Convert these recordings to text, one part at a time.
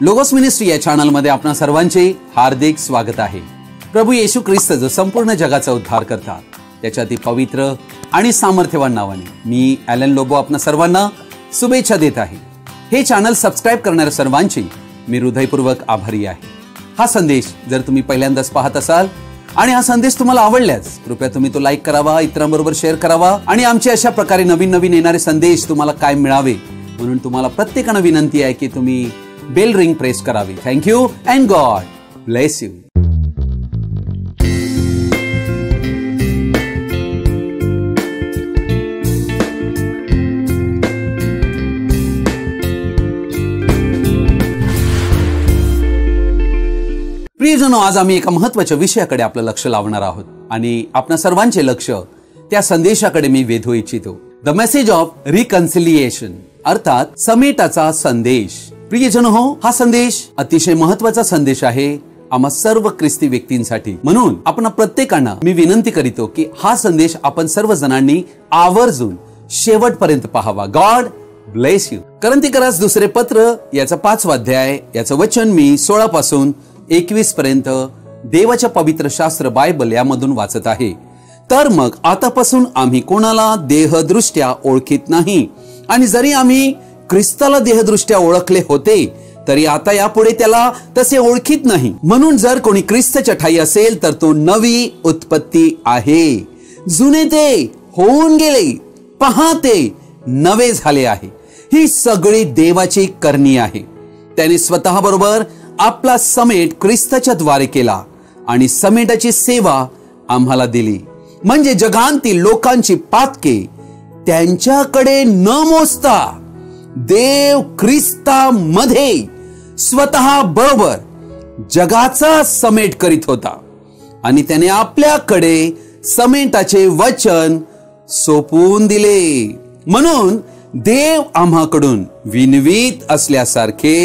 Logos ministry या चॅनलमध्ये आपणा सर्वांचे हार्दिक स्वागत आहे। प्रभू येशू ख्रिस्त जो संपूर्ण जगाचा उद्धार करतात, त्याच्या ती पवित्र आणि सामर्थ्यवान नावाने मी ॲलन लोबो आपणा सर्वांना शुभेच्छा देत आहे। हे चॅनल सबस्क्राइब करणाऱ्या सर्वांची मी हृदयपूर्वक आभारी आहे। हा संदेश जर तुम्ही पहिल्यांदाच पाहत असाल आणि हा संदेश तुम्हाला आवडल्यास कृपया तुम्ही तो लाईक करावा, इतरांबरोबर शेअर करावा आणि आमचे अशा प्रकारे नवीन नवीन येणारे संदेश तुम्हाला काय मिळावे म्हणून तुम्हाला प्रत्येकाने विनंती आहे की तुम्ही बेल रिंग प्रेस करावी। Thank you and God bless you. प्रियजनो, आज आम्ही एका महत्त्वाच्या विषयाकडे आपलं लक्ष लावणार आहोत आणि आपणा सर्वांचे लक्ष त्या संदेशाकडे मी वेधू इच्छितो। द मेसेज ऑफ रिकन्सिलिएशन, अर्थात समेटाचा संदेश। प्रियजनो हो, हा संदेश अतिशय महत्त्वाचा संदेश आहे आम्हा सर्व ख्रिस्ती व्यक्तींसाठी। म्हणून आपण प्रत्येकांना मी विनंती करीतो की हा संदेश आपण सर्व जणांनी आवर्जून शेवटपर्यंत पाहावा। God bless you. करंथीकरास दुसरे पत्र याचा 5वा अध्याय याचं वचन मी 16 पासून 21 पर्यंत देवाच्या पवित्र शास्त्र बायबल यामधून वाचत आहे। तर मग आतापासून आम्ही कोणाला देहदृष्ट्या ओळखीत नाही, आणि जरी आम्ही ख्रिस्ताला देहदृष्ट्या ओळखले होते तरी आता यापुढे त्याला तसे ओळखीत नाही। म्हणून जर कोणी ख्रिस्ताच्या ठाई असेल तर तो नवी उत्पत्ती आहे, जुने ते होऊन गेले, पहा ते नवे झाले आहे। ही सगळी देवाची करणी आहे। त्याने स्वतः बरोबर आपला समेट ख्रिस्ताच्या द्वारे केला आणि समेटाची सेवा आम्हाला दिली, म्हणजे जगांतील लोकांची पातके त्यांच्याकडे न मोजता देव ख्रिस्तामध्ये स्वतः बरोबर जगाचा समेट करीत होता आणि त्याने आपल्याकडे समेटाचे वचन सोपवून दिले। म्हणून देव आम्हाकडून विनवीत असल्यासारखे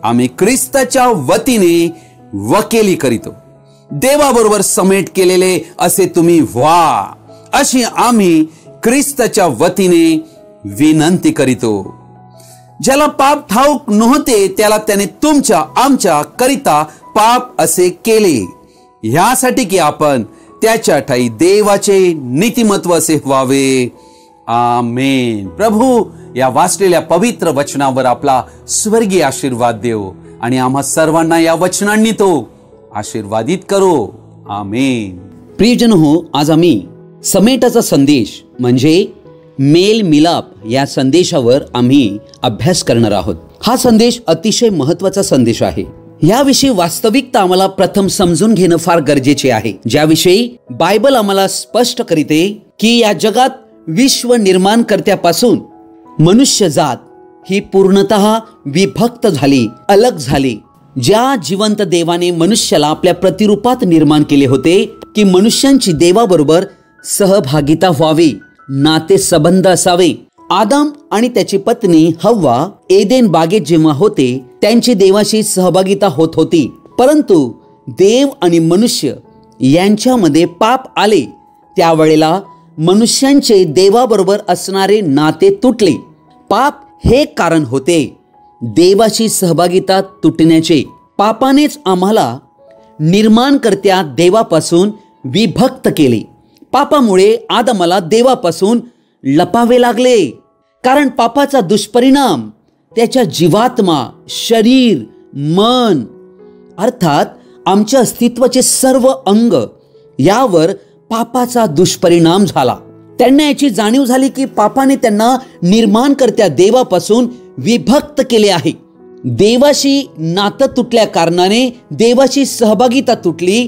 आम्ही ख्रिस्ताच्या वतीने वकिली करीतो। देवाबरोबर समेट केलेले असे तुम्ही व्हा, अशी आम्ही ख्रिस्ताच्या वतीने विनंती करीतो। ज्याला पाप ठाऊक नव्हते त्याला त्याने तुमच्या आमच्या करिता पाप असे केले, यासाठी की आपण त्याच्या ठाई देवाचे नीतिमत्व असे व्हावे। आमेन। प्रभू या वाचलेल्या पवित्र वचनावर आपला स्वर्गीय आशीर्वाद देव आणि आम्हा सर्वांना या वचनांनी तो आशीर्वादित करो। आमेन। प्रियजन हो, आज आम्ही समेटाचा संदेश म्हणजे मेल मिलाप या संदेशावर आम्ही अभ्यास करणार आहोत। हा संदेश अतिशय महत्त्वाचा संदेश आहे। याविषयी वास्तविकता आम्हाला प्रथम समजून घेणं फार गरजेचे आहे, ज्याविषयी बायबल आम्हाला स्पष्ट करीते की या जगात विश्व निर्माण करत्यापासून मनुष्य जात ही पूर्णतः विभक्त झाली, अलग झाली। ज्या जिवंत देवाने मनुष्याला आपल्या प्रतिरूपात निर्माण केले होते की मनुष्यांची देवाबरोबर सहभागिता व्हावी, नाते संबंध असावे। आदम आणि त्याची पत्नी हव्वा एदेन बागेत जेव्हा होते त्यांची देवाशी सहभागिता होत होती, परंतु देव आणि मनुष्य यांच्यामध्ये पाप आले त्यावेळेला मनुष्यांचे देवाबरोबर असणारे नाते तुटले। पाप हे कारण होते देवाशी सहभागिता तुटण्याचे। पापानेच आम्हाला निर्माणकर्त्या देवापासून विभक्त केले। पापामुळे आदमाला देवापासून लपावे लागले, कारण पापाचा दुष्परिणाम त्याच्या जीवात्मा, शरीर, मन अर्थात आमच्या अस्तित्वाचे सर्व अंग यावर पापाचा दुष्परिणाम झाला। त्यांना याची जाणीव झाली की पापाने त्यांना निर्माणकर्त्या देवापासून विभक्त केले आहे। देवाशी नातं तुटल्या कारणाने देवाशी सहभागिता तुटली,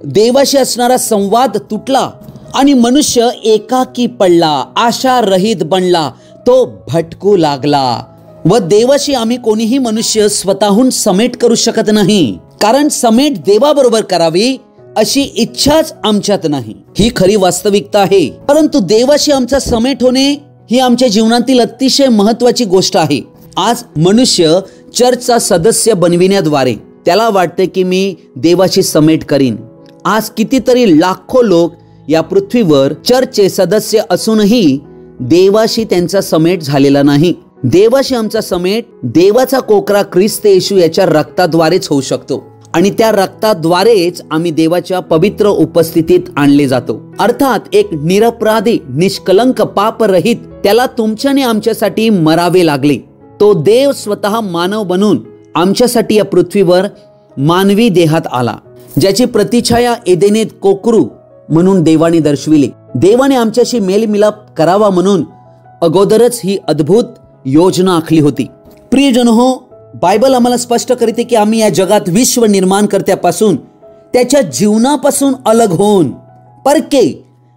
देवाशी असणारा संवाद तुटला आणि मनुष्य एकाकी पडला, आशा रहित बनला, तो भटकू लागला। व देवाशी आम्ही कोणीही मनुष्य स्वतःहून समेट करू शकत नाही, कारण समेट देवाबरोबर करावी अशी इच्छाच आमच्यात नाही। ही खरी वास्तविकता आहे, परंतु देवाशी आमचा समेट होणे ही आमच्या जीवनातील अतिशय महत्त्वाची गोष्ट आहे। आज मनुष्य चर्चचा सदस्य बनविण्याद्वारे त्याला वाटते की मी देवाशी समेट करीन। आज कितीतरी लाखो लोक या पृथ्वीवर चर्चचे सदस्य असूनही देवाशी त्यांचा समेट झालेला नाही। देवाशी आमचा समेट, देवाचा कोकरा ख्रिस्त येशू याच्या रक्ताद्वारेच होऊ शकतो आणि त्या रक्ताद्वारेच आम्ही देवाच्या पवित्र उपस्थितीत आणले जातो. अर्थात एक निरपराधी, निष्कलंक, पापरहित त्याला तुमच्याने आमच्यासाठी मरावे लागले. तो देव स्वतः मानव बनून आमच्यासाठी या पृथ्वीवर मानवी देहात आला, ज्याची प्रतिछाया एदेनेत कोकरू म्हणून देवाने दर्शविली. देवाने आमच्याशी मेलमिलाप करावा म्हणून अगोदरच ही अद्भुत योजना आखली होती. प्रियजन हो, बायबल आम्हाला स्पष्ट करते की आम्ही या जगात विश्व निर्माणकर्त्यापासून, त्याच्या जीवनापासून अलग होऊन परके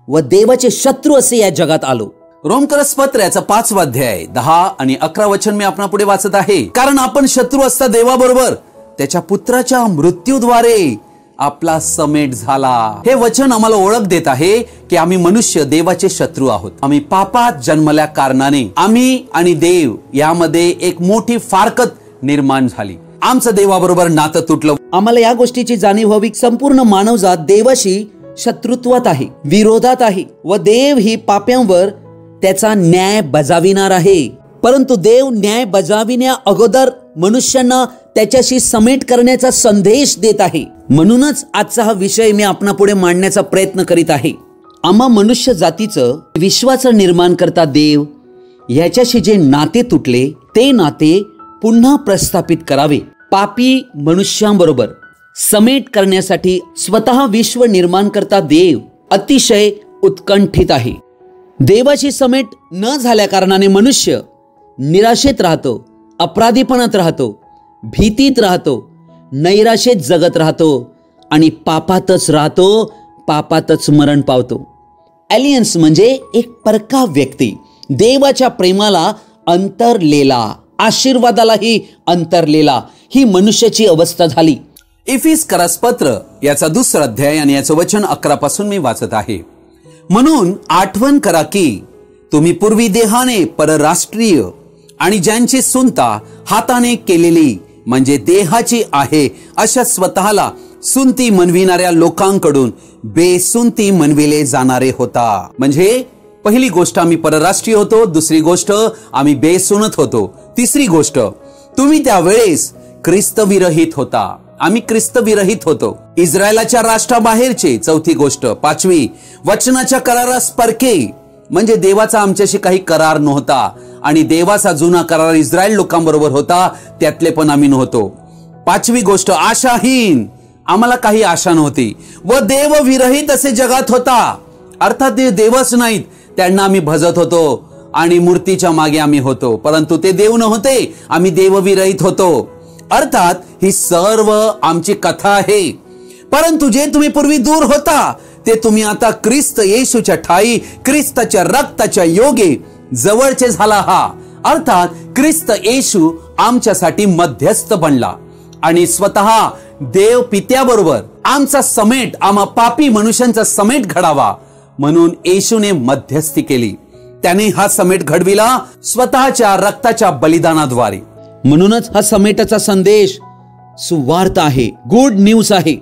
व देवाचे शत्रू असे या जगात आलो. रोमकरस पत्र याचा 5वा अध्याय 10 आणि 11 वचन मी आपणा पुढे वाचत आहे. कारण आपण शत्रू असता देवाबरोबर त्याच्या पुत्राच्या मृत्यूद्वारे आपला समेट झाला. हे वचन आम्हाला ओळख देत आहे की आम्ही मनुष्य देवाचे शत्रू आहोत. आम्ही पापात जन्मल्या कारणाने आम्ही आणि देव यामध्ये एक मोठी फारकत निर्माण झाली. आमचं देवाबरोबर नातं तुटलं. आम्हाला या गोष्टीची जाणीव व्हावी, संपूर्ण मानवजात देवाशी शत्रुत्वात आहे, विरोधात आहे व देव ही पाप्यांवर त्याचा न्याय बजाविणार आहे. परंतु देव न्याय बजाविण्या अगोदर मनुष्यांना त्याच्याशी समेट करण्याचा संदेश देत आहे. म्हणूनच आजचा हा विषय मी आपणापुढे मांडण्याचा प्रयत्न करीत आहे. आम्हा मनुष्य जातीचं विश्वाचं निर्माण करता देव याच्याशी जे नाते तुटले ते नाते पुन्हा प्रस्थापित करावे. पापी मनुष्यांबरोबर समेट करण्यासाठी स्वतः विश्व निर्माण करता देव अतिशय उत्कंठित आहे. देवाशी समेट न झाल्या कारणाने मनुष्य निराशेत राहतो, अपराधीपणात राहतो, भीतीत राहतो, नैराशेत जगत राहतो आणि पापातच राहतो, पापातच मरण पावतो. एलियन्स म्हणजे एक परका व्यक्ती, देवाच्या प्रेमाला अंतरलेला, आशीर्वादालाही अंतरलेला, ही मनुष्याची अवस्था झाली. इफिसकरस पत्र याचा 2रा अध्याय आणि याचं वचन 11 पासून मी वाचत आहे. म्हणून आठवण करा की तुम्ही पूर्वी देहाने परराष्ट्रीय आणि ज्यांची सुनता हाताने केलेली म्हणजे देहाची आहे अशा स्वतःला सुनती मनविणाऱ्या लोकांकडून बेसुनती मनविले जाणारे होता. म्हणजे पहिली गोष्ट आम्ही परराष्ट्रीय होतो, दुसरी गोष्ट आम्ही बेसुनत होतो, तिसरी गोष्ट तुम्ही त्यावेळेस ख्रिस्तविरहित होता. आम्ही ख्रिस्तविरहित होतो, इस्रायलाच्या राष्ट्राबाहेरचे. चौथी गोष्ट, 5वी, वचनाच्या करारास परके म्हणजे देवाचा आमच्याशी काही करार नव्हता आणि देवाचा जुना करार इस्रायल लोकांबरोबर होता, त्यातले पण आम्ही नव्हतो. 5वी गोष्ट, आशाहीन, आम्हाला काही आशा नव्हती व देव विरहित असे जगात होता. अर्थात ते देवच नाहीत, त्यांना आम्ही भजत होतो आणि मूर्तीच्या मागे आम्ही होतो, परंतु ते देव नव्हते, आम्ही देवविरहित होतो. अर्थात ही सर्व आमची कथा आहे. परंतु जे तुम्ही पूर्वी दूर होता ते तुम्ही आता ख्रिस्त येशूच्या ठाई ख्रिस्ताच्या रक्ताच्या योगे जवळचे झाला आहात. अर्थात ख्रिस्त येशू आमच्यासाठी मध्यस्थ बनला आणि स्वतः देव पित्याबरोबर आमचा समेट, आम्हा पापी मनुष्यांचा समेट घडावा म्हणून येशूने मध्यस्थी केली. त्याने हा समेट घडविला स्वतःच्या रक्ताच्या बलिदानाद्वारे. म्हणूनच हा समेटाचा संदेश सुवार्ता आहे, गुड न्यूज आहे.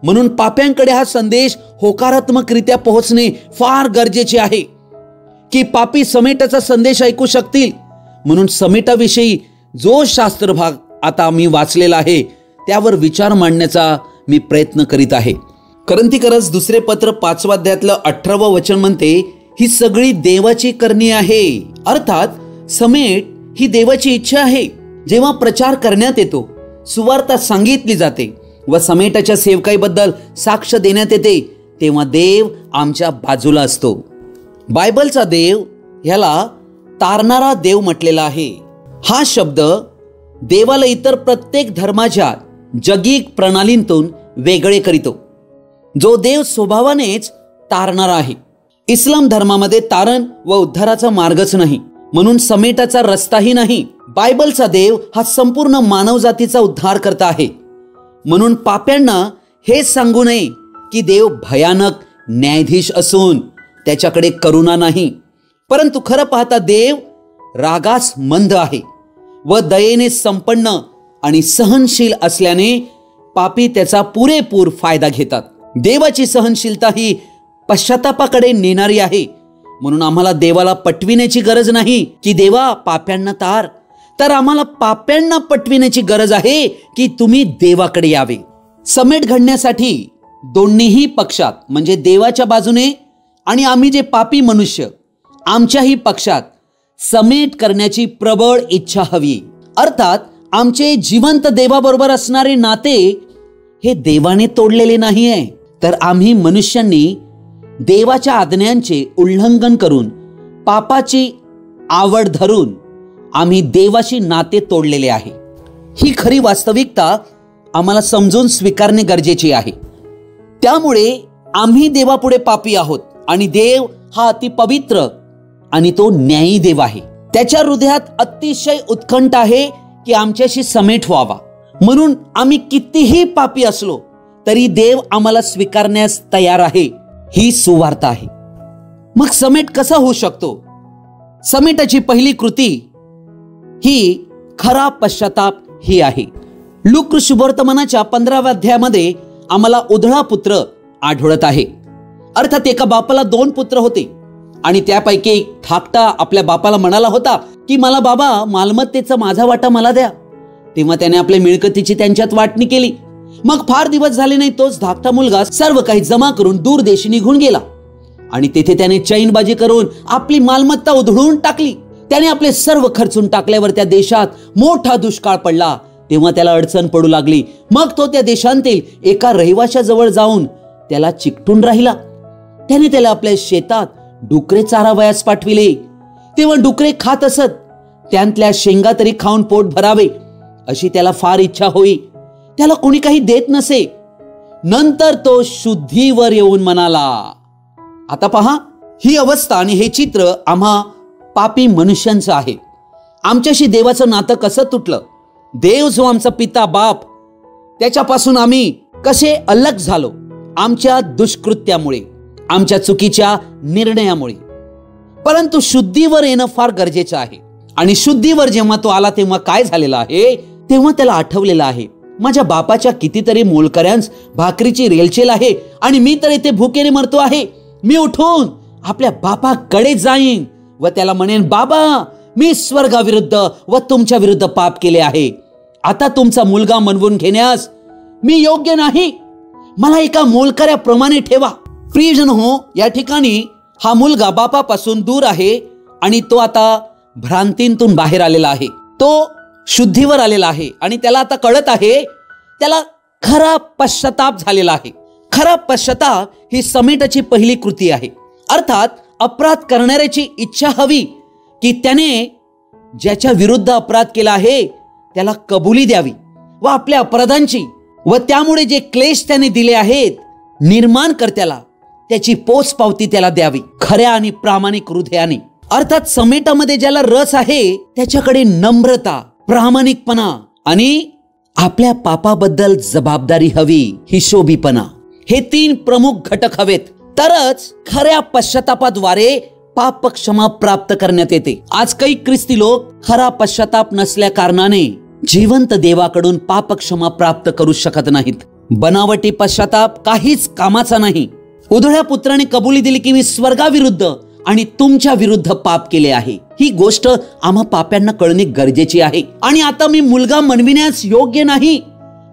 म्हणून पाप्यांकडे हा संदेश होकारात्मकरित्या पोहोचणे फार गरजेचे आहे की पापी समेटाचा संदेश ऐकू शकतील. म्हणून समेटाविषयी जो शास्त्र भाग आता मी वाचलेला आहे त्यावर विचार मांडण्याचा मी प्रयत्न करीत आहे. करंथीकरस 2 पत्र 5व्या अध्यायातलं 18वं वचन म्हणते, ही सगळी देवाची करणी आहे. अर्थात समेट ही देवाची इच्छा आहे. जेव्हा प्रचार करण्यात येतो, सुवार्ता सांगितली जाते व समेटाच्या सेवकाईबद्दल साक्ष देण्यात येते, तेव्हा देव आमच्या बाजूला असतो. बायबलचा देव ह्याला तारणारा देव म्हटलेला आहे. हा शब्द देवाला इतर प्रत्येक धर्माच्या जगिक प्रणालींतून वेगळे करीतो. जो देव स्वभावानेच तारणारा आहे. इस्लाम धर्मामध्ये तारण व उद्धाराचा मार्गच नाही, म्हणून समेटाचा रस्ताही नाही. बायबलचा देव हा संपूर्ण मानवजातीचा उद्धार करता आहे. म्हणून पाप्यांना हे सांगू नये की देव भयानक न्यायाधीश असून त्याच्याकडे करुणा नाही, परंतु खरं पाहता देव रागास मंद आहे व दयेने संपन्न आणि सहनशील असल्याने पापी त्याचा पुरेपूर फायदा घेतात. देवाची सहनशीलता ही पश्चातापाकडे नेणारी आहे म्हणून आम्हाला देवाला पटविण्याची गरज नाही की देवा पाप्यांना तार, तर आम्हाला पाप्यांना पटविण्याची गरज आहे की तुम्ही देवाकडे यावे. समेट घडण्यासाठी दोन्हीही पक्षात म्हणजे देवाच्या बाजूने आणि आम्ही जे पापी मनुष्य आमच्याही पक्षात समेट करण्याची प्रबळ इच्छा हवी. अर्थात आमचे जिवंत देवाबरोबर असणारे नाते हे देवाने तोडलेले नाही आहे, तर आम्ही मनुष्यांनी देवाच्या आज्ञांचे उल्लंघन करून पापाची आवड धरून आम्ही देवाशी नाते तोडलेले आहे. ही खरी वास्तविकता आम्हाला समजून स्वीकारणे गरजेचे आहे. त्यामुळे आम्ही देवापुढे पापी आहोत आणि देव हा अति पवित्र आणि तो न्यायी देव आहे. त्याच्या हृदयात अतिशय उत्कंठ आहे की आमच्याशी समेट व्हावा. म्हणून आम्ही कितीही पापी असलो तरी देव आम्हाला स्वीकारण्यास तयार आहे. ही सुवार्ता आहे. मग समेट कसा होऊ शकतो? समेटाची पहिली कृती ही खरा पश्चाताप ही आहे. लूक शुभवर्तमानाच्या 15व्या अध्यायामध्ये आम्हाला उधळा पुत्र आढळत आहे. अर्थात एका बापाला 2 पुत्र होते आणि त्यापैकी एक धाकटा आपल्या बापाला म्हणाला होता की मला बाबा मालमत्तेचा माझा वाटा मला द्या. तेव्हा त्याने आपल्या मिळकतीची त्यांच्यात वाटणी केली. मग फार दिवस झाले नाही तोच धाकटा मुलगा सर्व काही जमा करून दूर देशी निघून गेला आणि तेथे त्याने चैनबाजी करून आपली मालमत्ता उधळून टाकली. त्याने आपले सर्व खर्चून टाकल्यावर त्या देशात मोठा दुष्काळ पडला. तेव्हा त्याला अडचण पडू लागली. मग तो त्या देशांतील एका रहिवाशाजवळ जाऊन त्याला चिकटून राहिला. त्याने त्याला आपल्या शेतात डुकरे चारावयास पाठविले. तेव्हा डुकरे खात असत. त्यांतल्या शेंगा तरी खाऊन पोट भरावे अशी त्याला फार इच्छा होई. त्याला कोणी काही देत नसे. नंतर तो शुद्धीवर येऊन म्हणाला. आता पहा, ही अवस्था आणि हे चित्र आम्हा पापी मनुष्यांचं आहे. आमच्याशी देवाचं नातं कसं तुटलं. देव जो आमचा पिता बाप त्याच्यापासून आम्ही कसे अलग झालो आमच्या दुष्कृत्यामुळे, आमच्या चुकीच्या निर्णयामुळे. परंतु शुद्धीवर येणं फार गरजेचं आहे. आणि शुद्धीवर जेव्हा तो आला तेव्हा काय झालेलं आहे, तेव्हा त्याला आठवलेलं आहे माझ्या बापाच्या कितीतरी मोलकऱ्यांस भाकरीची रेलचेल आहे आणि मी तर इथे भुकेने मरतो आहे. मी उठून आपल्या बापाकडे जाईन व त्याला म्हणेन, बाबा मी स्वर्गाविरुद्ध व तुमच्या विरुद्ध पाप केले आहे. आता तुमचा मुलगा मनवून घेण्यास मी योग्य नाही. मला एका मोलकऱ्याप्रमाणे ठेवा. प्रियजन हो, या ठिकाणी हा मुलगा बापापासून दूर आहे आणि तो आता भ्रांतीतून बाहेर आलेला आहे. तो शुद्धीवर आलेला आहे आणि त्याला आता कळत आहे, त्याला खरा पश्चाताप झालेला आहे. खरा पश्चाताप ही समेटाची पहिली कृती आहे. अर्थात अपराध करणाऱ्याची इच्छा हवी की त्याने ज्याच्या विरुद्ध अपराध केला आहे त्याला कबुली द्यावी व आपल्या अपराधांची व त्यामुळे जे क्लेश त्याने दिले आहेत निर्माणकर्त्याला त्याची पोचपावती त्याला द्यावी खऱ्या आणि प्रामाणिक हृदयाने. अर्थात समेटामध्ये ज्याला रस आहे त्याच्याकडे नम्रता, प्रामाणिकपणा आणि आपल्या पापाबद्दल जबाबदारी हवी, हिशोबीपणा, हे 3 प्रमुख घटक हवेत. तरच खऱ्या पश्चातापाद्वारे पाप क्षमा प्राप्त करण्यात येते. आज काही ख्रिस्ती लोक खरा पश्चाताप नसल्या कारणाने जिवंत देवाकडून पाप क्षमा प्राप्त करू शकत नाहीत. बनावटी पश्चाताप काहीच कामाचा नाही. उधळ्या पुत्राने कबुली दिली की मी स्वर्गाविरुद्ध आणि तुमच्या विरुद्ध पाप केले आहे. ही गोष्ट आम्हा पाप्यांना कळणे गरजेची आहे. आणि आता मी मुलगा मनविण्यास योग्य नाही.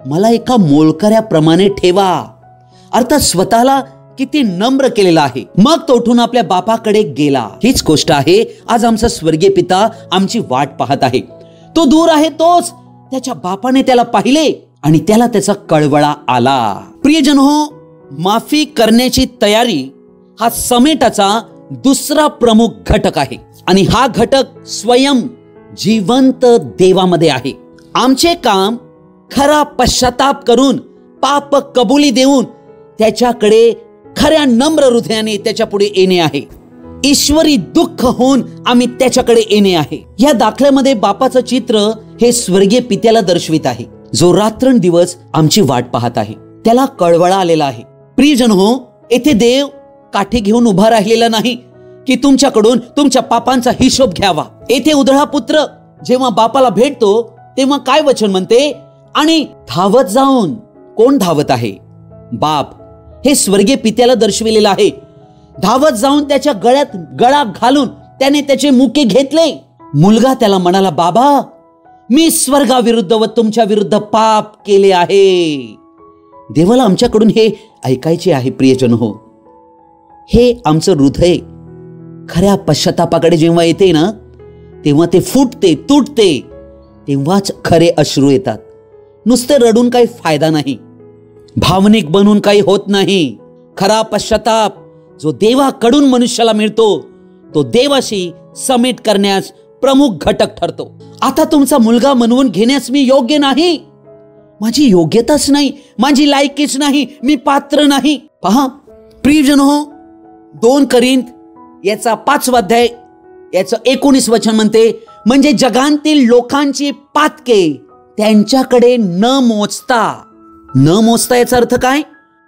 मला एका मोलकऱ्याप्रमाणे ठेवा. अर्थात स्वतःला किती नम्र केलेला आहे. मग तो उठून आपल्या बापाकडे गेला. हीच गोष्ट आहे आज आमचा स्वर्गीय पिता आमची वाट पाहत आहे. तो दूर आहे तोच त्याच्या बापाने त्याला पाहिले आणि त्याला त्याचा कळवळा आला. प्रियजन हो, माफी करण्याची तयारी हा समेटाचा दुसरा प्रमुख घटक आहे आणि हा घटक स्वयं जिवंत देवामध्ये आहे. आमचे काम खरा पश्चाताप करून पाप कबुली देऊन त्याच्याकडे खऱ्या नम्र हृदयाने त्याच्या पुढे येणे आहे. ईश्वरी दुःख होऊन आम्ही त्याच्याकडे येणे आहे. या दाखल्यामध्ये बापाचं चित्र हे स्वर्गीय पित्याला दर्शवित आहे जो रात्रंदिवस आमची वाट पाहत आहे. त्याला कळवळा आलेला आहे. प्रियजन हो, येथे देव काठी घेऊन उभा राहिलेला नाही की तुमच्याकडून तुमच्या पापांचा हिशोब घ्यावा. येथे उधळा पुत्र जेव्हा बापाला भेटतो तेव्हा काय वचन म्हणते, आणि धावत जाऊन, कोण धावत आहे? बाप. हे स्वर्गीय पित्याला दर्शविलेलं आहे. धावत जाऊन त्याच्या गळ्यात गळा घालून त्याने त्याचे मुके घेतले. मुलगा त्याला म्हणाला, बाबा, मी स्वर्गाविरुद्ध व तुमच्या विरुद्ध पाप केले आहे. देवाला आमच्याकडून हे ऐकायचे आहे. प्रियजन हो, हे आमचं हृदय खऱ्या पश्चातापाकडे जेव्हा येते ना, तेव्हा ते फुटते, तुटते, तेव्हाच खरे अश्रू येतात. नुसते रडून काही फायदा नाही, भावनिक बनून काही होत नाही. खरा पश्चाताप जो देवाकडून मनुष्याला मिळतो तो देवाशी समेट करण्यास प्रमुख घटक ठरतो. आता तुमचा मुलगा म्हणून घेण्यास मी योग्य नाही, माझी योग्यताच नाही, माझी लायकीच नाही, मी पात्र नाही. पहा प्रियजन हो, 2 करिंथ याचा 5वा अध्याय याचं 19 वचन म्हणते, म्हणजे जगांतील लोकांची पातके त्यांच्याकडे न मोजता याचा अर्थ काय?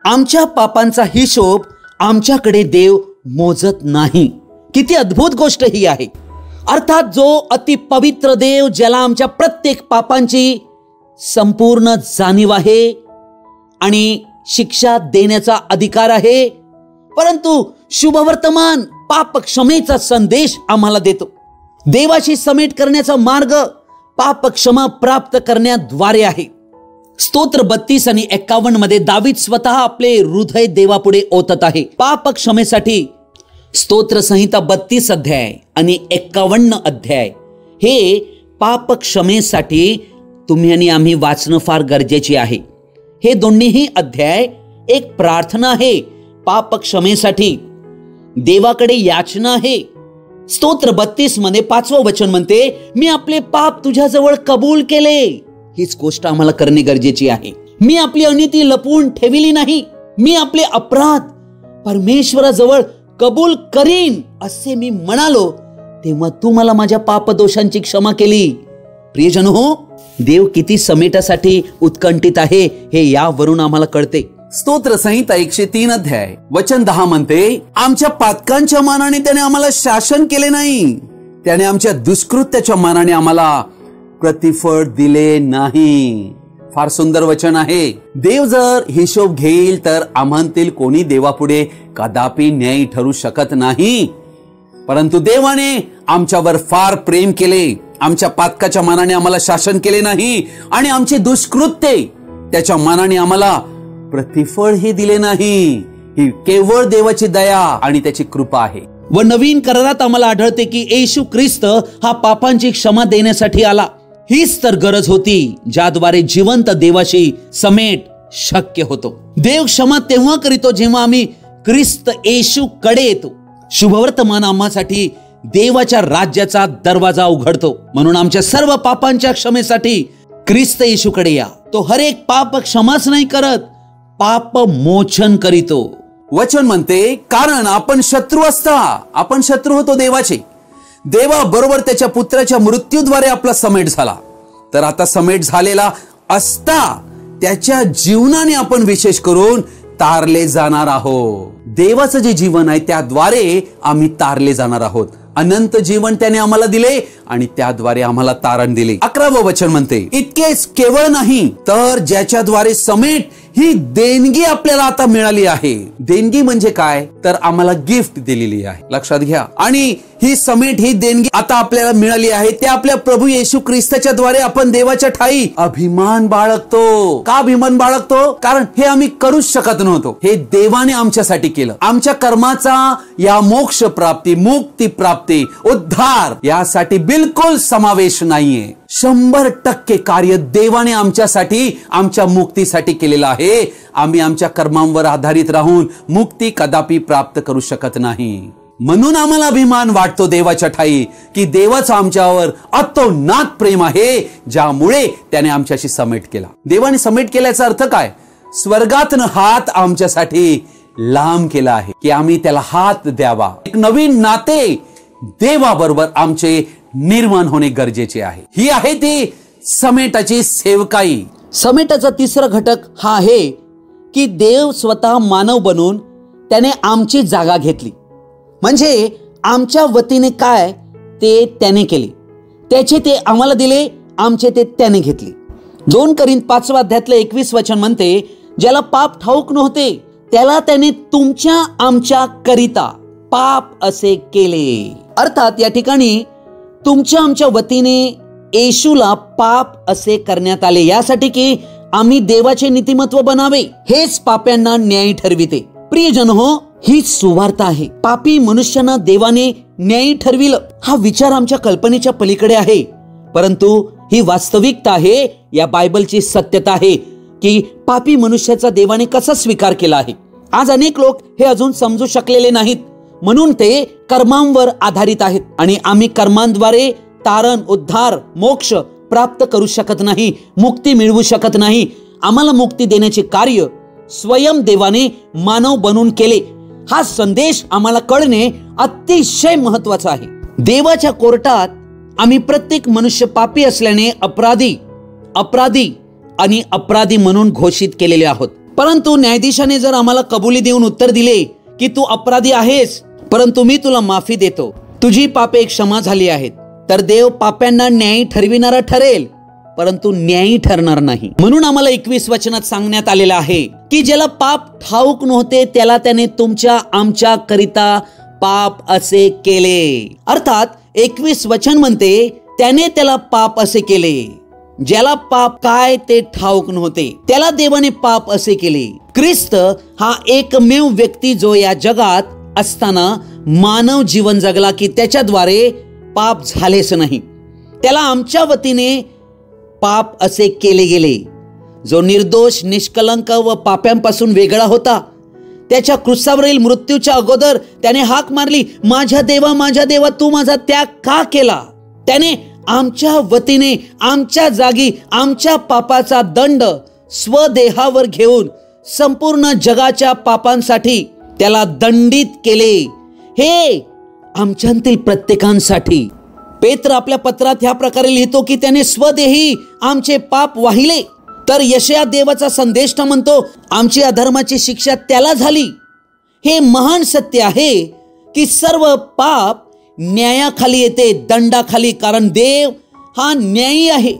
आमच्या पापांचा हिशोब आमच्याकडे देव मोजत नाही. किती अद्भुत गोष्ट ही आहे. अर्थात जो अति पवित्र देव, ज्याला आमच्या प्रत्येक पापांची संपूर्ण जाणीव आहे आणि शिक्षा देण्याचा अधिकार आहे, परंतु शुभवर्तमान पाप क्षमेचा संदेश आम्हाला देतो. देवाशी समेट करण्याचा मार्ग पाप क्षमा प्राप्त करण्याद्वारे आहे. स्तोत्र 32 आणि 51 मध्ये दावीद स्वतः आपले हृदय देवापुढे ओतत आहे. पाप क्षमेसाठी स्तोत्र संहिता 32 अध्याय आणि 51 अध्याय हे पाप क्षमेसाठी तुम्ही आणि आम्ही वाचणं फार गरजेचे आहे. हे दोन्हीही अध्याय एक प्रार्थना आहे. पाप क्षमेसाठी देवाकडे याचना आहे. स्तोत्र 32 मध्ये 5वं वचन म्हणते, मी आपले पाप तुझ्याजवळ कबूल केले. हीच गोष्ट आम्हाला करणे गरजेची आहे. मी आपली अनिती लपवून ठेवली नाही, मी आपले अपराध परमेश्वराजवळ कबूल करीन असे मी म्हणालो, तेव्हा तू मला माझ्या पाप दोषांची क्षमा केली. प्रियजन हो, देव किती समेटासाठी उत्कंठित आहे हे यावरून आम्हाला कळते. स्तोत्र संहिता 103 अध्याय वचन 10 म्हणते, आमच्या पातकांच्या मानाने त्याने आम्हाला शासन केले नाही, त्याने आमच्या दुष्कृत्याच्या मानाने आम्हाला प्रतिफळ दिले नाही. फार सुंदर वचन आहे. देव जर हिशोब घेईल तर आम्हांतील कोणी देवापुढे कदापि न्यायी ठरू शकत नाही. परंतु देवाने आमच्यावर फार प्रेम केले, आमच्या पातकाच्या मानाने आम्हाला शासन केले नाही आणि आमचे दुष्कृत्य त्याच्या मानाने आम्हाला प्रतिफळही दिले नाही. ही केवळ देवाची दया आणि त्याची कृपा आहे. व नवीन करारात आम्हाला आढळते की येशू ख्रिस्त हा पापांची क्षमा देण्यासाठी आला. हीच तर गरज होती ज्याद्वारे जिवंत देवाशी समेट शक्य होतो. देव क्षमा तेव्हा करीतो जेव्हा आम्ही ख्रिस्त येशू कडे येतो. शुभवर्तमान आम्हासाठी देवाच्या राज्याचा दरवाजा उघडतो. म्हणून आमच्या सर्व पापांच्या क्षमेसाठी ख्रिस्त येशूकडे या. तो हर एक पाप क्षमाच नाही करत, पाप मोचन करीतो. वचन म्हणते, कारण आपण शत्रू असता, आपण शत्रू होतो देवाचे, देवाबरोबर त्याच्या पुत्राच्या मृत्यूद्वारे आपला समेट झाला. तर आता समेट झालेला असता त्याच्या जीवनाने आपण विशेष करून तारले जाणार आहोत. देवाचं जे जीवन आहे त्याद्वारे आम्ही तारले जाणार आहोत. अनंत जीवन त्याने आम्हाला दिले आणि त्याद्वारे आम्हाला तारण दिले. 11वं वचन म्हणते, इतकेच केवळ नाही तर ज्याच्याद्वारे समेट ही देणगी आपल्याला आता मिळाली आहे. देणगी म्हणजे काय, तर आम्हाला गिफ्ट दिलेली आहे. लक्षात घ्या. आणि ही समेट, ही देणगी आता आपल्याला मिळाली आहे ते आपल्या प्रभू येशू ख्रिस्ताच्या द्वारे आपण देवाच्या ठाई अभिमान बाळगतो. का अभिमान बाळगतो? कारण हे आम्ही करूच शकत नव्हतो. हे देवाने आमच्यासाठी केलं. आमच्या कर्माचा या मोक्ष प्राप्ती, मुक्ती प्राप्ती, उद्धार यासाठी बिलकुल समावेश नाहीये. 100% कार्य देवाने आमच्यासाठी, आमच्या मुक्तीसाठी केलेलं आहे. आम्ही आमच्या कर्मांवर आधारित राहून मुक्ती कदापि प्राप्त करू शकत नाही. म्हणून आम्हाला अभिमान वाटतो देवाच्या ठाई की देवाचं आमच्यावर अतोनात प्रेम आहे, ज्यामुळे त्याने आमच्याशी समेट केला. देवाने समेट केल्याचा अर्थ काय? स्वर्गातन हात आमच्यासाठी लांब केला आहे की आम्ही त्याला हात द्यावा. एक नवीन नाते देवाबरोबर आमचे निर्माण होणे गरजेचे आहे. ही आहे ती समेटाची सेवकाई. समेटाचा तिसरा घटक हा आहे की देव स्वतः मानव बनून त्याने आमची जागा घेतली. म्हणजे आमच्या वतीने काय ते त्याने केले, त्याचे ते आम्हाला दिले, आमचे ते त्याने घेतले. 2 करिंथ 5व्या अध्यायातलं 21 वचन म्हणते, ज्याला पाप ठाऊक नव्हते त्याला त्याने तुमच्या आमच्या करिता पाप असे केले. अर्थात या ठिकाणी तुमच्या आमच्या वतीने येशूला पाप असे करण्यात आले, यासाठी की आम्ही देवाचे नीतिमत्व बनावे. हेच पाप्यांना न्यायी ठरविते. प्रियजन हो, ही सुवार्ता आहे. पापी मनुष्यांना देवाने न्यायी ठरविलं. हा विचार आमच्या कल्पनेच्या पलीकडे आहे, परंतु ही वास्तविकता आहे. या बायबलची सत्यता आहे की पापी मनुष्याचा देवाने कसा स्वीकार केला आहे. आज अनेक लोक हे अजून समजू शकलेले नाहीत, म्हणून ते कर्मांवर आधारित आहेत आणि आम्ही कर्मांद्वारे तारण, उद्धार, मोक्ष प्राप्त करू शकत नाही, मुक्ती मिळवू शकत नाही. आम्हाला मुक्ती देण्याचे कार्य स्वयं देवाने मानव बनवून केले. हा संदेश आम्हाला कळणे अतिशय महत्वाचा आहे. देवाच्या कोर्टात आम्ही प्रत्येक मनुष्य पापी असल्याने अपराधी म्हणून घोषित केलेले आहोत. परंतु न्यायाधीशाने जर आम्हाला कबुली देऊन उत्तर दिले की तू अपराधी आहेस, परंतु मी तुला माफी देतो, तुझी पापे क्षमा झाली आहेत, तर देव पाप्यांना न्यायी ठरविणारा ठरेल, परंतु न्यायी ठरणार नाही. म्हणून आम्हाला 21 वचनात सांगण्यात आलेलं आहे की ज्याला पाप ठाऊक नव्हते त्याला त्याने तुमच्या आमच्या करिता पाप असे केले. अर्थात 21 वचन म्हणते त्याने त्याला पाप असे केले. ज्याला पाप काय ते ठाऊक नव्हते त्याला देवाने पाप असे केले. ख्रिस्त हा एकमेव व्यक्ती जो या जगात असताना मानव जीवन जगला की त्याच्याद्वारे पाप झालेच नाही. त्याला आमच्या वतीने पाप असे केले गेले. जो निर्दोष, निष्कलंक व पाप्यांपासून वेगळा होता, त्याच्या क्रूसावरील मृत्यूच्या अगोदर त्याने हाक मारली, माझ्या देवा तू माझा त्याग का केला. त्याने आमच्या वतीने, आमच्या जागी, आमच्या पापाचा दंड स्वदेहावर घेऊन संपूर्ण जगाच्या पापांसाठी त्याला दंडित केले. हे आमच्यातील प्रत्येकांसाठी. पेत्र आपल्या पत्रात ह्या प्रकारे लिहितो की त्याने स्वदेही आमचे पाप वाहिले. तर यशया देवाचा संदेश म्हणतो आमची अधर्माची शिक्षा त्याला झाली. हे महान सत्य आहे की सर्व पाप न्यायाखाली येते, दंडाखाली, कारण देव हा न्यायी आहे.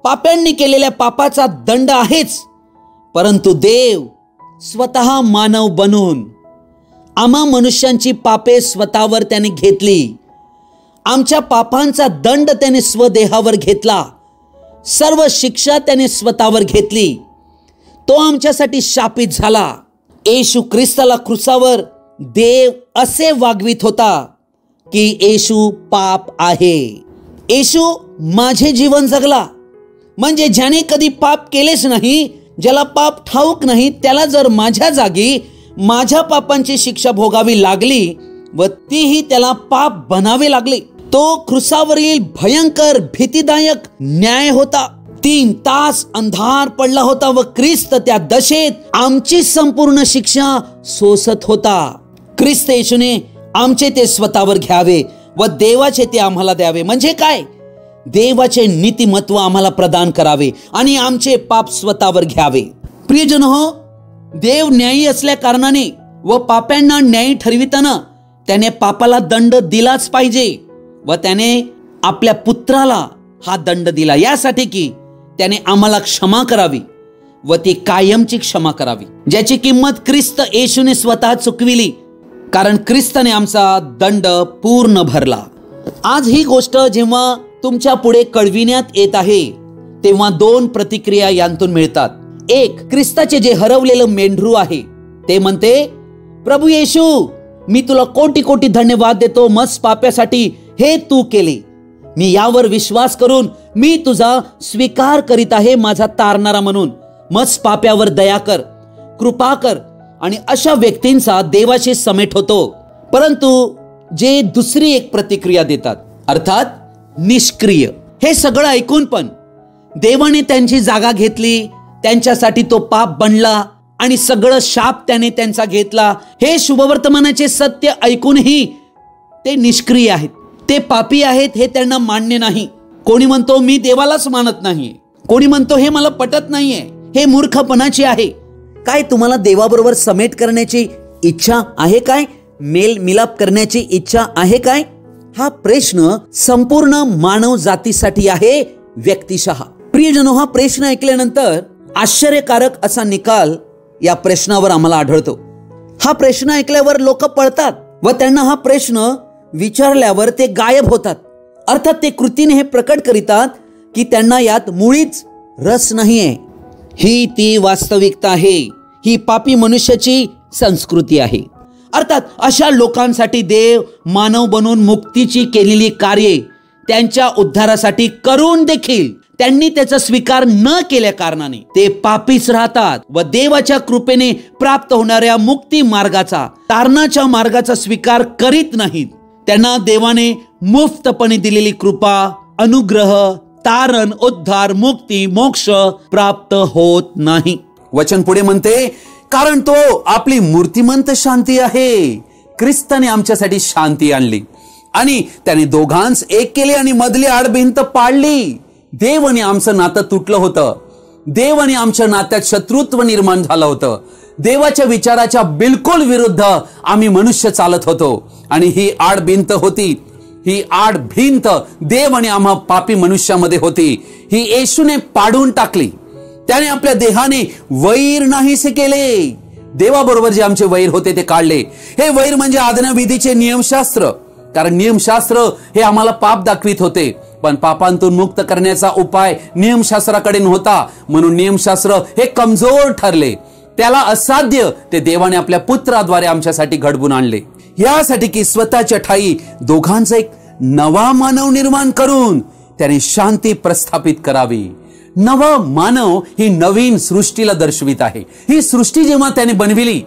पाप्यांनी केलेल्या पापाचा दंड आहेच, परंतु देव स्वतः मानव बनून आम्हा मनुष्यांची पापे स्वतःवर त्याने घेतली. आमच्या पापांचा दंड त्याने स्वदेहावर घेतला. सर्व शिक्षा त्याने स्वतःवर घेतली. तो आमच्यासाठी शापित झाला. येशू ख्रिस्ताला क्रूसावर देव असे वागवित होता की येशू पाप आहे. येशू माझे जीवन जगला, म्हणजे ज्याने कधी पाप केलेच नाही, ज्याला पाप ठाऊक नाही, त्याला जर माझ्या जागी माझ्या पापांची शिक्षा भोगावी लागली व तीही त्याला पाप बनावे लागले. तो क्रूसावरील भयंकर भीतिदायक न्याय होता. 3 तास अंधार पडला होता व ख्रिस्त त्या दशेत आमची संपूर्ण शिक्षा सोसत होता. ख्रिस्त येशूने आमचे ते स्वतःवर घ्यावे व देवाचे ते आम्हाला द्यावे. म्हणजे काय? देवाचे नीतिमत्व आम्हाला प्रदान करावे आणि आमचे पाप स्वतःवर घ्यावे. प्रियजन हो, देव न्यायी असल्या कारणाने व पाप्यांना न्यायी ठरविताना त्याने पापाला दंड दिलाच पाहिजे व त्याने आपल्या पुत्राला हा दंड दिला, यासाठी की त्याने आम्हाला क्षमा करावी व ती कायमची क्षमा करावी, ज्याची किंमत ख्रिस्त येशूने स्वतः चुकविली, कारण ख्रिस्ताने आमचा दंड पूर्ण भरला. आज ही गोष्ट जेव्हा तुमच्या पुढे कळविण्यात येत आहे तेव्हा 2 प्रतिक्रिया यांतून मिळतात. एक, ख्रिस्ताचे जे हरवलेलं मेंढरू आहे ते म्हणते, प्रभू येशू, मी तुला कोटी कोटी धन्यवाद देतो, मस्त पाप्यासाठी हे तू केले. मी यावर विश्वास करून मी तुझा स्वीकार करीत आहे माझा तारणारा म्हणून. मस्त पाप्यावर दया कर, कृपा कर. आणि अशा व्यक्तींचा देवाशी समेट होतो. परंतु जे दुसरी एक प्रतिक्रिया देतात, अर्थात निष्क्रिय, हे सगळं ऐकून पण देवाने त्यांची जागा घेतली, त्यांच्यासाठी तो पाप बनला आणि सगळं शाप त्याने त्यांचा घेतला, हे शुभवर्तमानाचे सत्य ऐकूनही ते निष्क्रिय आहेत, ते पापी आहेत हे त्यांना मान्य नाही. कोणी म्हणतो मी देवालाच मानत नाहीये, कोणी म्हणतो हे मला पटत नाहीये, हे मूर्खपणाची आहे. काय तुम्हाला देवाबरोबर समेट करण्याची इच्छा आहे काय? मेल मिलाप करण्याची इच्छा आहे काय? हा प्रश्न संपूर्ण मानव जातीसाठी आहे, व्यक्तिशः. प्रियजनो, हा प्रश्न ऐकल्यानंतर आश्चर्यकारक असा निकाल या प्रश्नावर आम्हाला आढळतो. हा प्रश्न ऐकल्यावर लोक पळतात व त्यांना हा प्रश्न विचारल्यावर ते गायब होतात. अर्थात ते कृतीने हे प्रकट करीतात की त्यांना यात मुळीच रस नाहीये. ही ती वास्तविकता आहे. ही पापी मनुष्याची संस्कृती आहे. अर्थात अशा लोकांसाठी देव मानव बनून मुक्तीची केलेली कार्ये त्यांच्या उद्धारासाठी करून देखील त्यांनी त्याचा स्वीकार न केल्या कारणाने ते पापीच राहतात व देवाच्या कृपेने प्राप्त होणाऱ्या मुक्ती मार्गाचा, तारणाच्या मार्गाचा स्वीकार करीत नाहीत. त्यांना देवाने मुफ्तपणे दिलेली कृपा, अनुग्रह, तारण, उद्धार, मुक्ती, मोक्ष प्राप्त होत नाही. वचन पुढे म्हणते, कारण तो आपली मूर्तिमंत शांती आहे. ख्रिस्ताने आमच्यासाठी शांती आणली आणि त्याने दोघांस एक केले आणि मधली आडभिंत पाडली. देव आणि आमचं नातं तुटलं होतं. देव आणि आमच्या नात्यात शत्रुत्व निर्माण झालं होतं. देवाच्या विचाराच्या बिलकुल विरुद्ध आम्ही मनुष्य चालत होतो आणि ही आडभिंत होती. ही आडभिंत देव आणि आम्हा पापी मनुष्यामध्ये होती. ही येशूने पाडून टाकली. त्याने आपल्या देहाने वैर नाहीसे केले. देवाबरोबर जे आमचे वैर होते ते काढले. हे वैर म्हणजे आज्ञाविधीचे नियमशास्त्र. कारण नियमशास्त्र हे आम्हाला पाप दाखवित होते, पण पापांतून मुक्त करण्याचा उपाय नियमशास्त्राकडे नव्हता. म्हणून नियमशास्त्र हे कमजोर ठरले. त्याला असाध्य ते देवाने आपल्या पुत्राद्वारे आमच्यासाठी घडवून आणले. यासाठी की स्वतःच्या ठाई दोघांचा एक नवा मानव निर्माण करून त्याने शांती प्रस्थापित करावी. नवा मानव ही नवीन सृष्टीला दर्शवित आहे. ही सृष्टी जेव्हा त्याने बनविली,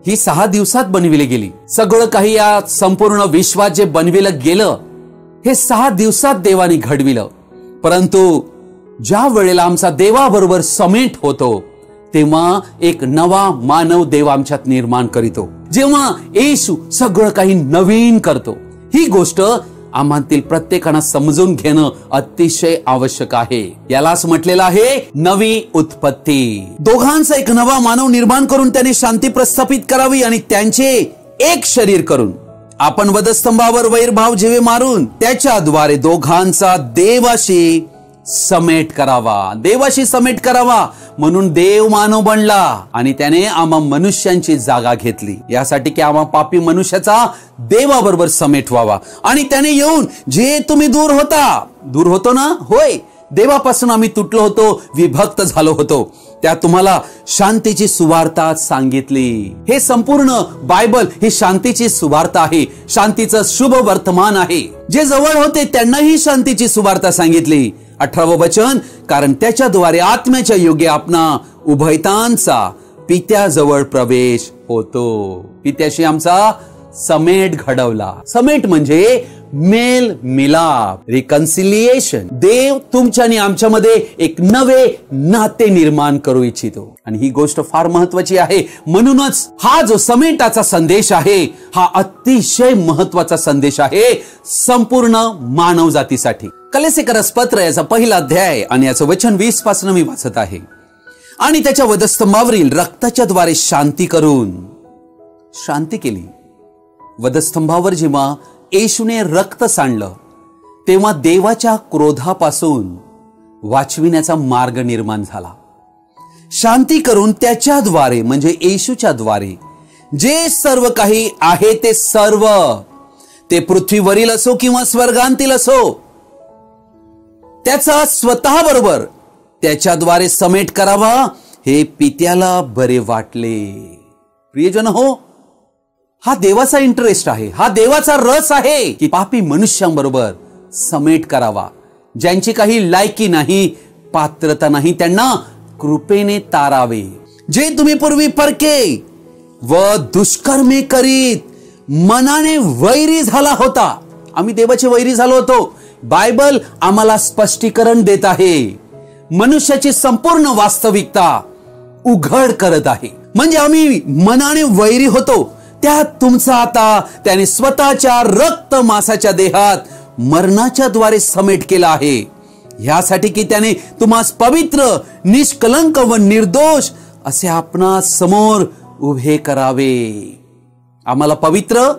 ही 6 दिवसात बनविली गेली. सगळं काही या संपूर्ण विश्वात जे बनविलं गेलं हे 6 दिवसात देवाने घडविलं. परंतु ज्या वेळेला आमचा देवाबरोबर समेट होतो तेव्हा एक नवा मानव देव आमच्यात निर्माण करीतो. जेव्हा येशू सगळं काही नवीन करतो, ही गोष्ट आम्हातील प्रत्येकानं समजून घेणं अतिशय आवश्यक आहे. यालाच म्हटलेलं आहे नवी उत्पत्ती. दोघांचा एक नवा मानव निर्माण करून त्याने शांती प्रस्थापित करावी आणि त्यांचे एक शरीर करून आपण वधस्तंभावर वैरभाव जेवे मारून त्याच्याद्वारे दोघांचा देवाशी समेट करावा. देवाशी समेट करावा म्हणून देव मानव बनला आणि त्याने आम्हा मनुष्यांची जागा घेतली. यासाठी की आम्हा पापी मनुष्याचा देवाबरोबर समेट व्हावा. आणि त्याने येऊन जे तुम्ही दूर होतो ना, होय, देवापासून आम्ही तुटलो होतो, विभक्त झालो होतो, त्या तुम्हाला शांतीची सुवार्ता सांगितली. हे संपूर्ण बायबल ही शांतीची सुवार्ता आहे. शांतीचं शुभ वर्तमान आहे. जे जवळ होते त्यांनाही शांतीची सुवार्ता सांगितली. 18वे वचन, कारण त्याच्याद्वारे आत्म्याच्या योगे आपणा उभयतांचा पित्याजवळ प्रवेश होतो. पित्याशी आमचा समेट घडवला. समेट म्हणजे मेल मिलाप, रिकन्सिलिएशन. देव तुमच्या आणि आमच्यामध्ये एक नवे नाते निर्माण करू इच्छितो आणि ही गोष्ट फार महत्वाची आहे. म्हणूनच हा जो समेटाचा संदेश आहे हा अतिशय महत्वाचा संदेश आहे संपूर्ण मानव जातीसाठी. कलेसेकरस पत्र याचा 1 अध्याय आणि याचं वचन 20 पासून मी वाचत आहे. आणि त्याच्या वधस्तंभावरील रक्ताच्या द्वारे शांती करून शांती केली. वधस्तंभावर जेव्हा येशूने रक्त सांडलं तेव्हा देवाच्या क्रोधापासून वाचविण्याचा मार्ग निर्माण झाला. शांती करून त्याच्याद्वारे म्हणजे येशूच्या द्वारे जे सर्व काही आहे ते सर्व, ते पृथ्वीवरील असो किंवा स्वर्गांतील असो, त्याचा स्वतः बरोबर त्याच्याद्वारे समेट करावा हे पित्याला बरे वाटले. प्रियजन हो, हा देवाचा इंटरेस्ट आहे, हा देवाचा रस आहे की पापी मनुष्यांबरोबर समेट करावा. ज्यांची काही लायकी नाही, पात्रता नाही, त्यांना कृपेने तारावे. जे तुम्ही पूर्वी परके व दुष्कर्मे करीत मनाने वैरी झाला होता. आम्ही देवाचे वैरी झालो होतो. बायबल आम्हाला स्पष्टीकरण देत आहे. मनुष्याची संपूर्ण वास्तविकता उघड करत आहे. म्हणजे आम्ही मनाने वैरी होतो, त्यात तुमचा आता त्याने स्वतःच्या रक्त मासाच्या देहात मरणाच्या द्वारे समेट केला आहे. यासाठी की त्याने तुम्हास पवित्र, निष्कलंक व निर्दोष असे आपणा समोर उभे करावे. आम्हाला पवित्र,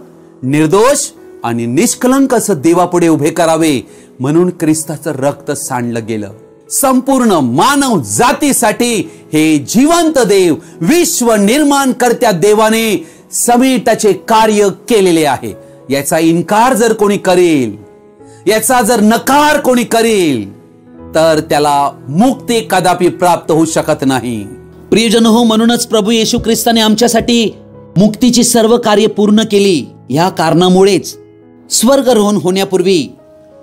निर्दोष आणि निष्कलंक असं देवापुढे उभे करावे म्हणून ख्रिस्ताचं रक्त सांडलं गेलं. संपूर्ण मानव जातीसाठी हे जिवंत देव, विश्व निर्माण करत्या देवाने समेटाचे कार्य केलेले आहे. याचा इन्कार जर कोणी करेल, याचा जर नकार कोणी करेल, तर त्याला मुक्ती कदापि प्राप्त होऊ शकत नाही. प्रियजन हो, म्हणूनच प्रभू येशू ख्रिस्ताने आमच्यासाठी मुक्तीची सर्व कार्य पूर्ण केली. या कारणामुळेच स्वर्गारोहण होण्यापूर्वी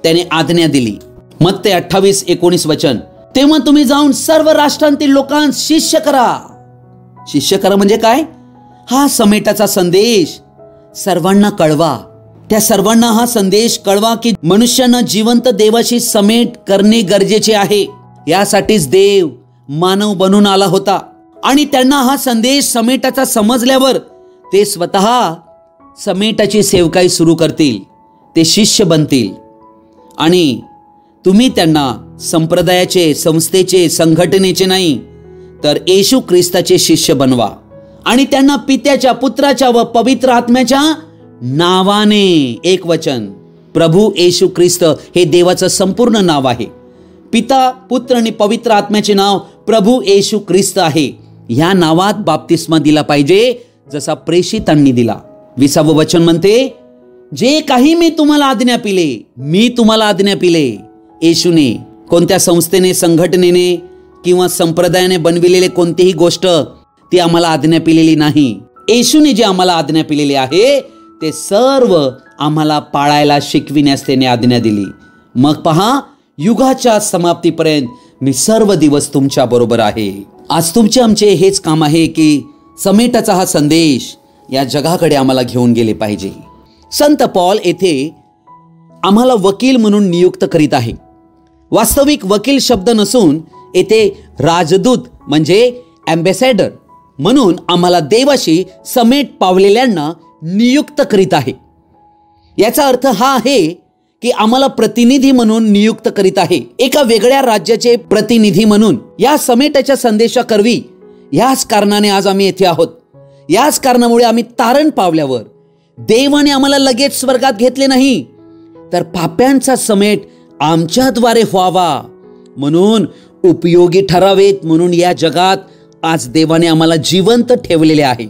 त्याने आज्ञा दिली. मत्ते 28:19 वचन, तेव्हा तुम्ही जाऊन सर्व राष्ट्रांतील लोकांस शिष्य करा. शिष्य करा म्हणजे काय? हा समेटाचा संदेश सर्वांना कळवा. त्या सर्वांना हा संदेश कळवा की मनुष्यानं जिवंत देवाशी समेट करणे गरजेचे आहे. यासाठीच देव मानव बनून आला होता. आणि त्यांना हा संदेश समेटाचा समजल्यावर ते स्वतः समेटाची सेवकाई सुरू करतील. ते शिष्य बनतील. आणि तुम्ही त्यांना संप्रदायाचे, संस्थेचे, संघटनेचे नाही, तर येशू ख्रिस्ताचे शिष्य बनवा. आणि त्यांना पित्याच्या, पुत्राच्या व पवित्र आत्म्याच्या नावाने, एक वचन, प्रभू येशू ख्रिस्त हे देवाचं संपूर्ण नाव आहे. पिता, पुत्र आणि पवित्र आत्म्याचे नाव प्रभू येशू ख्रिस्त आहे. या नावात बाप्तिस्मा दिला पाहिजे जसा प्रेषितांनी दिला. 20 वचन म्हणते, जे काही मी तुम्हाला आज्ञा पिले. येशूने, कोणत्या संस्थेने, संघटनेने किंवा संप्रदायाने बनविलेले कोणतीही गोष्ट ती आम्हाला आज्ञा पिलेली नाही. येशूने जे आम्हाला आज्ञा पिलेली आहे ते सर्व आम्हाला पाळायला शिकविण्यास त्याने आज्ञा दिली. मग पहा, युगाच्या समाप्तीपर्यंत मी सर्व दिवस तुमच्या बरोबर आहे. आज तुमचे आमचे हेच काम आहे की समेटाचा हा संदेश या जगाकडे आम्हाला घेऊन गेले पाहिजे. संत पॉल येथे आम्हाला वकील म्हणून नियुक्त करीत आहे. वास्तविक वकील शब्द नसून येथे राजदूत म्हणजे ॲम्बॅसेडर म्हणून आम्हाला देवाशी समेट पावलेल्यांना नियुक्त करीत आहे. याचा अर्थ हा आहे की आम्हाला प्रतिनिधी म्हणून नियुक्त करीत आहे. एका वेगळ्या राज्याचे प्रतिनिधी म्हणून या समेटाच्या संदेशाकरवी. याच कारणाने आज आम्ही येथे आहोत. याच कारणामुळे आम्ही तारण पावल्यावर देवाने आम्हाला लगेच स्वर्गात घेतले नाही, तर पाप्यांचा समेट आमच्याद्वारे व्हावा म्हणून उपयोगी ठरावेत म्हणून या जगात आज देवाने आम्हाला जिवंत ठेवलेले आहे.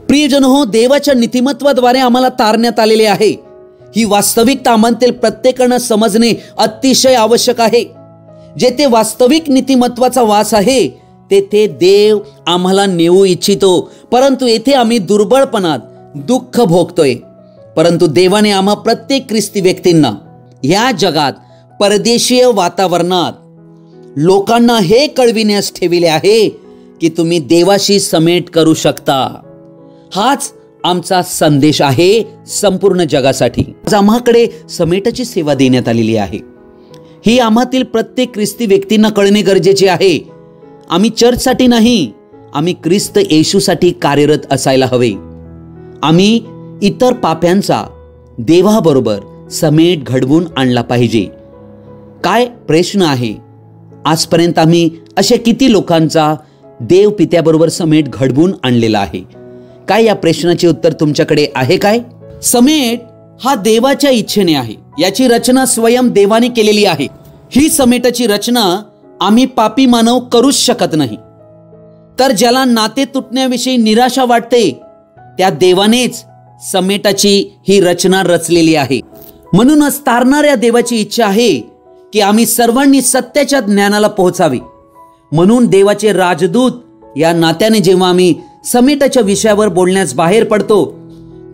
प्रियजन हो, देवाच्या नीतिमत्वाद्वारे आम्हाला तारण्यात आलेले आहे. ही वास्तविकता आम्हाला प्रत्येकानं समजणे अतिशय आवश्यक आहे. जेथे वास्तविक नीतिमत्वाचा वास आहे तेथे देव आम्हाला नेऊ इच्छितो. परंतु येथे आम्ही दुर्बळपणात दुःख भोगतोय. परंतु देवाने आम्हा प्रत्येक ख्रिस्ती व्यक्तींना या जगात परदेशीय वातावरणात लोकांना हे कळविण्यास ठेविले आहे की तुम्ही देवाशी समेट करू शकता. हाच आमचा संदेश आहे संपूर्ण जगासाठी. आज आम्हाकडे समेटाची सेवा देण्यात आलेली आहे. ही आम्हातील प्रत्येक ख्रिस्ती व्यक्तींना कळणे गरजेचे आहे. आम्ही चर्चसाठी नाही, आम्ही ख्रिस्त येशूसाठी कार्यरत असायला हवे. आम्ही इतर पाप्यांचा देवाबरोबर समेट घडवून आणला पाहिजे. काय प्रश्न आहे? आजपर्यंत आम्ही अशा किती लोकांचा देव पित्याबरोबर समेट घडवून आणलेला आहे? काय या प्रश्नाचे उत्तर तुमच्याकडे आहे काय? समेट हा देवाच्या इच्छेने आहे. याची रचना स्वयं देवाने केलेली आहे. ही समेटाची रचना आम्ही पापी मानव करूच शकत नाही. तर ज्याला नाते तुटण्याविषयी निराशा वाटते त्या देवानेच समेटाची ही रचना रचलेली आहे. म्हणूनच तारणाऱ्या देवाची इच्छा आहे की आम्ही सर्वांनी सत्याच्या ज्ञानाला पोहोचावे. म्हणून देवाचे राजदूत या नात्याने जेव्हा आम्ही समेटाच्या विषयावर बोलण्यास बाहेर पडतो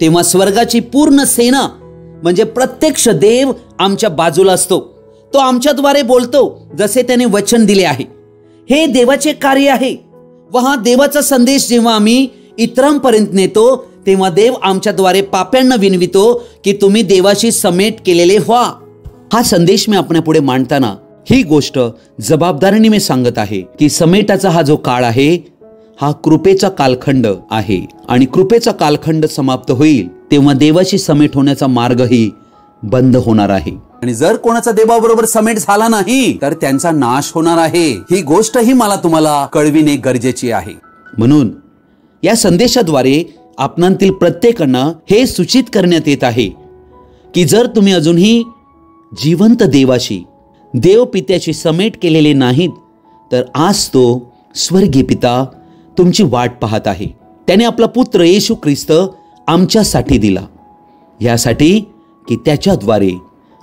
तेव्हा स्वर्गाची पूर्ण सेना म्हणजे प्रत्यक्ष देव आमच्या बाजूला असतो. तो आमच्याद्वारे बोलतो जसे त्याने वचन दिले आहे. हे देवाचे कार्य आहे. व हा देवाचा संदेश जेव्हा आम्ही इतरांपर्यंत नेतो तेव्हा देव आमच्याद्वारे पाप्यांना विनवितो की तुम्ही देवाशी समेट केलेले व्हा. हा संदेश मी आपल्यापुढे मांडताना ही गोष्ट जबाबदारीने मी सांगत आहे की समेटाचा हा जो काळ आहे हा कृपेचा कालखंड आहे. आणि कृपेचा कालखंड समाप्त होईल तेव्हा देवाशी समेट होण्याचा मार्गही बंद होणार आहे. आणि जर कोणाचा देवाबरोबर समेट झाला नाही तर त्यांचा नाश होणार आहे. ही गोष्टही मला तुम्हाला कळविणे गरजेची आहे. म्हणून या संदेशाद्वारे आपणांतील प्रत्येकांना हे सूचित करण्यात येत आहे की जर तुम्ही अजूनही जिवंत देवाशी, देव पित्याशी समेट केलेले नाहीत तर आज तो स्वर्गीय पिता तुमची वाट पाहत आहे. त्याने आपला पुत्र येशू ख्रिस्त आमच्यासाठी दिला, यासाठी की त्याच्याद्वारे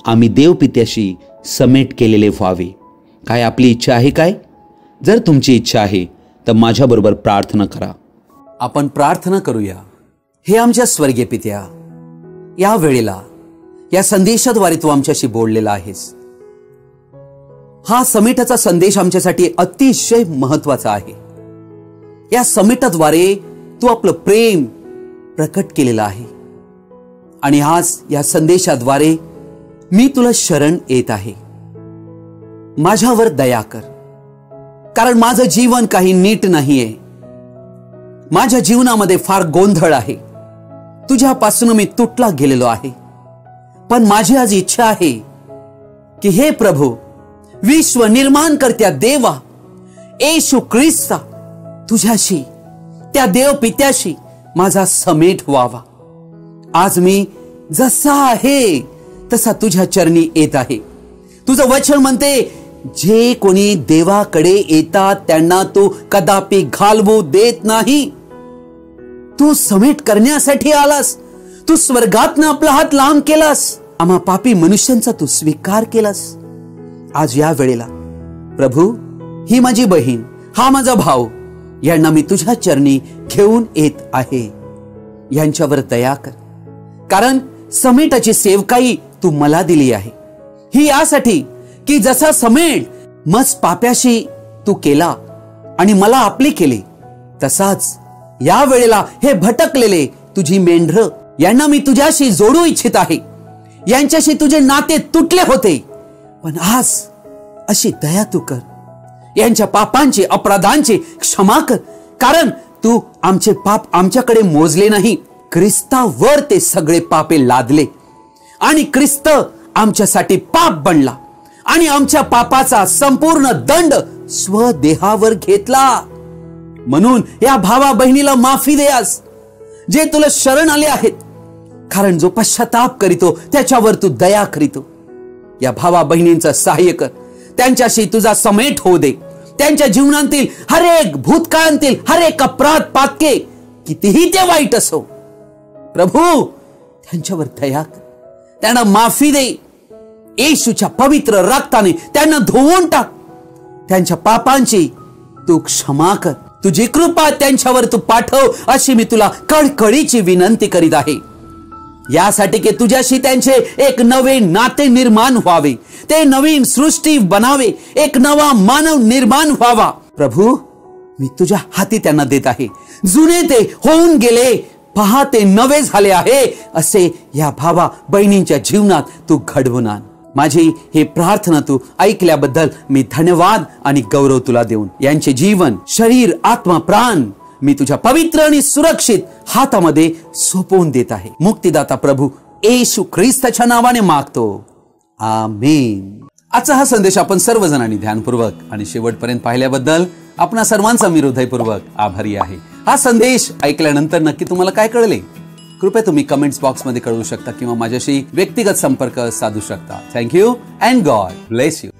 आम्ही देवपित्याशी समेट केलेले व्हावे. काय आपली इच्छा आहे काय? जर तुमची इच्छा आहे तर माझ्याबरोबर प्रार्थना करा. आपण प्रार्थना करूया. हे आमच्या स्वर्गीय पित्या, या वेळेला या संदेशाद्वारे तू आमच्याशी बोललेला आहेस. हा समेटाचा संदेश आमच्यासाठी अतिशय महत्वाचा आहे. या समेटाद्वारे तू आपलं प्रेम प्रकट केलेलं आहे आणि आज या संदेशाद्वारे मी तुला शरण येत आहे. माझ्यावर दया कर, कारण माझं जीवन काही नीट नाहीये. माझ्या जीवनामध्ये फार गोंधळ आहे. तुझ्यापासून मी तुटला गेलेलो आहे. पण माझी आज इच्छा आहे की हे प्रभू, विश्व निर्माण करत्या देवा येशू ख्रिस्ता, तुझ्याशी, त्या देव पित्याशी माझा समेट व्हावा. आज मी जसा आहे तसा तुझ्या चरणी येत आहे. तुझं वचन म्हणते, जे कोणी देवाकडे येतात त्यांना तू कदापि घालवू देत नाही. तू समेट करण्यासाठी आलास. तू स्वर्गातनं आपला हात लांब केलास. आम्हा पापी मनुष्यांचा तू स्वीकार केलास. आज या वेळेला प्रभू, ही माझी बहीण, हा माझा भाऊ, यांना मी तुझ्या चरणी घेऊन येत आहे. यांच्यावर दया कर, कारण समेटाची सेवकाई तू मला दिली आहे. ही यासाठी की जसा समेट मज पाप्याशी तू केला आणि मला आपली केली, तसाच या वेळेला हे भटकलेले तुझी मेंढरं, यांना मी तुझ्याशी जोडू इच्छित आहे. यांच्याशी तुझे नाते तुटले होते, पण आज अशी दया तू कर. यांच्या पापांची, अपराधांची क्षमा कर, कारण तू आमचे पाप आमच्याकडे मोजले नाही. ख्रिस्तावर ते सगळे पापे लादले आणि ख्रिस्त आमच्यासाठी पाप बनला आणि आमच्या पापाचा संपूर्ण दंड स्वदेहावर घेतला. म्हणून या भावा बहिणीला माफी देयास, जे तुला शरण आले आहेत, कारण जो पश्चाताप करीतो त्याच्यावर तू दया करीतो. या भावा बहिणींचं सहाय्य कर. त्यांच्याशी तुझा समेट होऊ दे. त्यांच्या जीवनातील हरेक भूतकाळातील हरेक अपराध पातके कितीही ते वाईट असो, प्रभू त्यांच्यावर दया कर. त्यांना माफी दे. येशूच्या पवित्र रक्ताने त्यांना धुवून टाक. त्यांच्या पापांची तू क्षमा कर. तुझी कृपा त्यांच्यावर तू पाठव, अशी मी तुला कळकळीची विनंती करीत आहे. यासाठी की तुझ्याशी त्यांचे एक नवे नाते निर्माण व्हावे, ते नवीन सृष्टी बनावे, एक नवा मानव निर्माण व्हावा. प्रभू, मी तुझ्या हाती त्यांना देत आहे. जुने ते होऊन गेले, पहा ते नवे झाले आहे, असे या भावा बहिणींच्या जीवनात तू घडवून आण. माझी हे प्रार्थना तू ऐकल्याबद्दल मी धन्यवाद आणि गौरव तुला देऊन यांचे जीवन, शरीर, आत्मा, प्राण मी तुझ्या पवित्र आणि सुरक्षित हातामध्ये सोपवून देत आहे. मुक्तिदाता प्रभू येशू ख्रिस्ताच्या नावाने मागतो, आमेन. आजचा हा संदेश आपण सर्वजणांनी ध्यानपूर्वक आणि शेवटपर्यंत पाहिल्याबद्दल आपणा सर्वांचा मी हृदयपूर्वक आभारी आहे. हा संदेश ऐकल्यानंतर नक्की तुम्हाला काय कळले? कृपया तुम्ही कमेंट्स बॉक्स मध्ये कळवू शकता किंवा माझ्याशी व्यक्तिगत संपर्क साधू शकता. Thank you and God bless you.